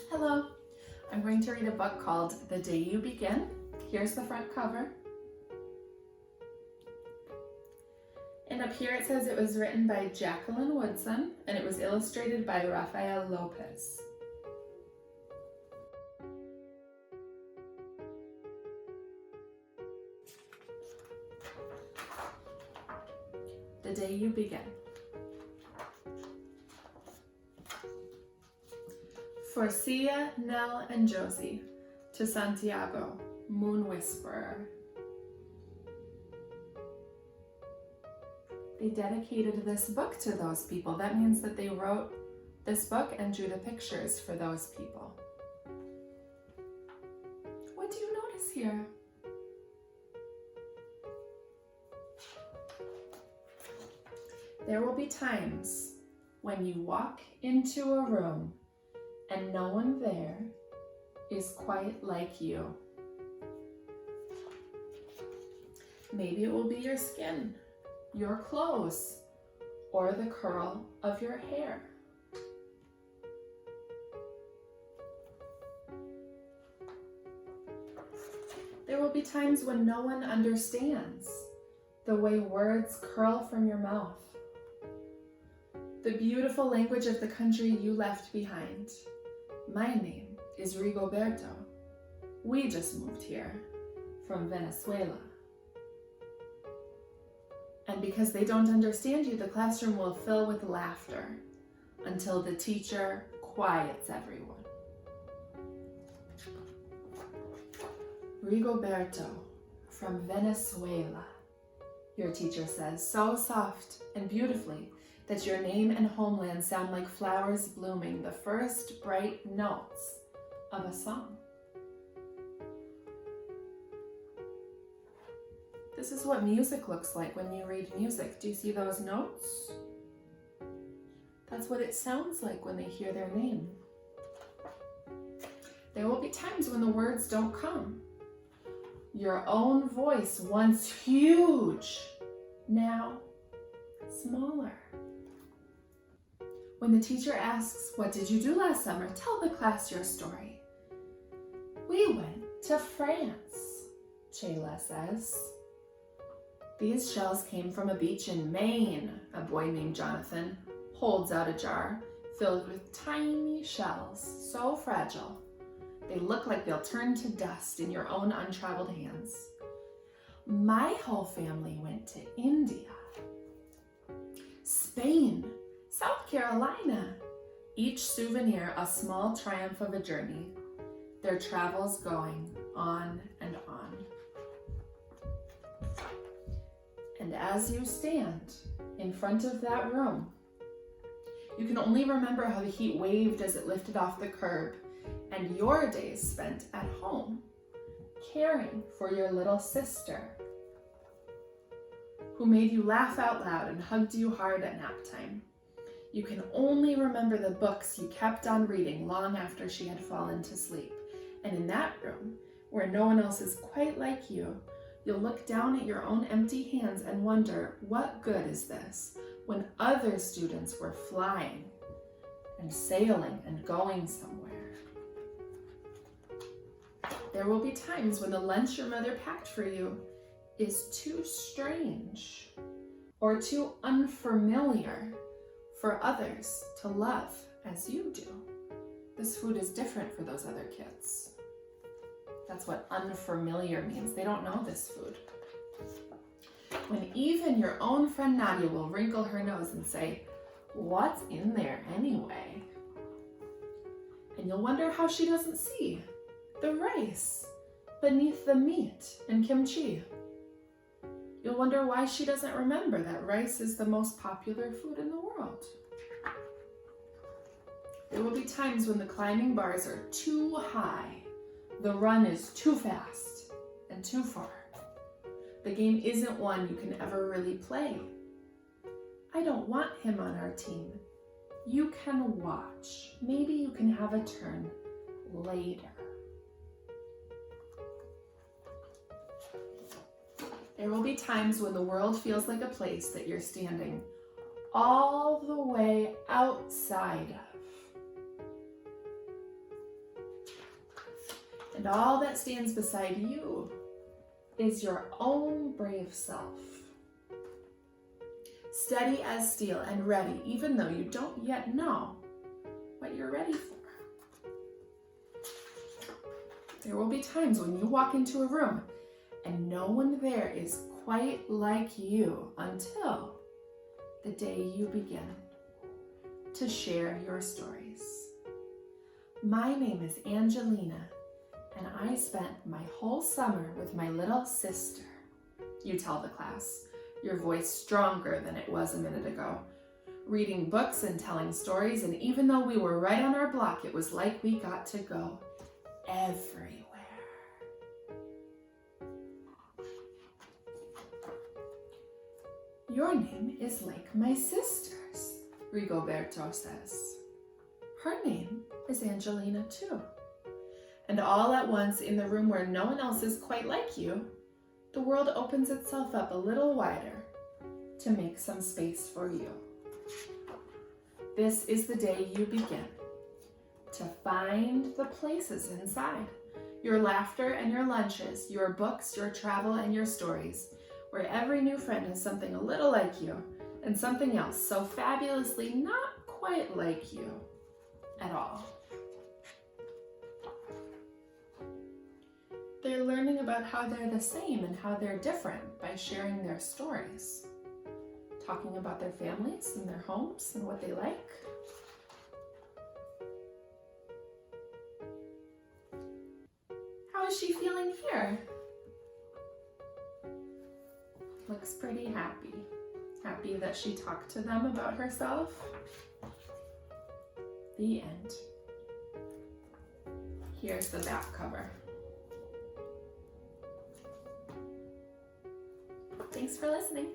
Hello, I'm going to read a book called The Day You Begin. Here's the front cover. And up here it says it was written by Jacqueline Woodson and it was illustrated by Rafael Lopez. The Day You Begin. For Sia, Nell, and Josie, to Santiago, Moon Whisperer. They dedicated this book to those people. That means that they wrote this book and drew the pictures for those people. What do you notice here? There will be times when you walk into a room and no one there is quite like you. Maybe it will be your skin, your clothes, or the curl of your hair. There will be times when no one understands the way words curl from your mouth, the beautiful language of the country you left behind. My name is Rigoberto. We just moved here from Venezuela. And because they don't understand you, the classroom will fill with laughter until the teacher quiets everyone. Rigoberto from Venezuela, your teacher says, so soft and beautifully that your name and homeland sound like flowers blooming, the first bright notes of a song. This is what music looks like when you read music. Do you see those notes? That's what it sounds like when they hear their name. There will be times when the words don't come. Your own voice, once huge, now smaller. When the teacher asks, what did you do last summer? Tell the class your story. We went to France, Chayla says. These shells came from a beach in Maine. A boy named Jonathan holds out a jar filled with tiny shells, so fragile. They look like they'll turn to dust in your own untraveled hands. My whole family went to India, Spain, South Carolina, each souvenir a small triumph of a journey, their travels going on and on. And as you stand in front of that room, you can only remember how the heat waved as it lifted off the curb and your days spent at home, caring for your little sister, who made you laugh out loud and hugged you hard at nap time. You can only remember the books you kept on reading long after she had fallen to sleep. And in that room, where no one else is quite like you, you'll look down at your own empty hands and wonder, what good is this when other students were flying and sailing and going somewhere? There will be times when the lunch your mother packed for you is too strange or too unfamiliar for others to love as you do. This food is different for those other kids. That's what unfamiliar means. They don't know this food. When even your own friend Nadia will wrinkle her nose and say, what's in there anyway? And you'll wonder how she doesn't see the rice beneath the meat and kimchi. You'll wonder why she doesn't remember that rice is the most popular food in the world. There will be times when the climbing bars are too high, the run is too fast and too far. The game isn't one you can ever really play. I don't want him on our team. You can watch. Maybe you can have a turn later. There will be times when the world feels like a place that you're standing all the way outside of. And all that stands beside you is your own brave self. Steady as steel and ready, even though you don't yet know what you're ready for. There will be times when you walk into a room and no one there is quite like you until the day you begin to share your stories. My name is Angelina, and I spent my whole summer with my little sister. You tell the class, your voice stronger than it was a minute ago, reading books and telling stories, and even though we were right on our block, it was like we got to go everywhere. Your name is like my sister's, Rigoberto says. Her name is Angelina too. And all at once, in the room where no one else is quite like you, the world opens itself up a little wider to make some space for you. This is the day you begin to find the places inside, your laughter and your lunches, your books, your travel and your stories, where every new friend is something a little like you and something else so fabulously not quite like you at all. They're learning about how they're the same and how they're different by sharing their stories, talking about their families and their homes and what they like. How is she feeling here? Looks pretty happy. Happy that she talked to them about herself. The end. Here's the back cover. Thanks for listening.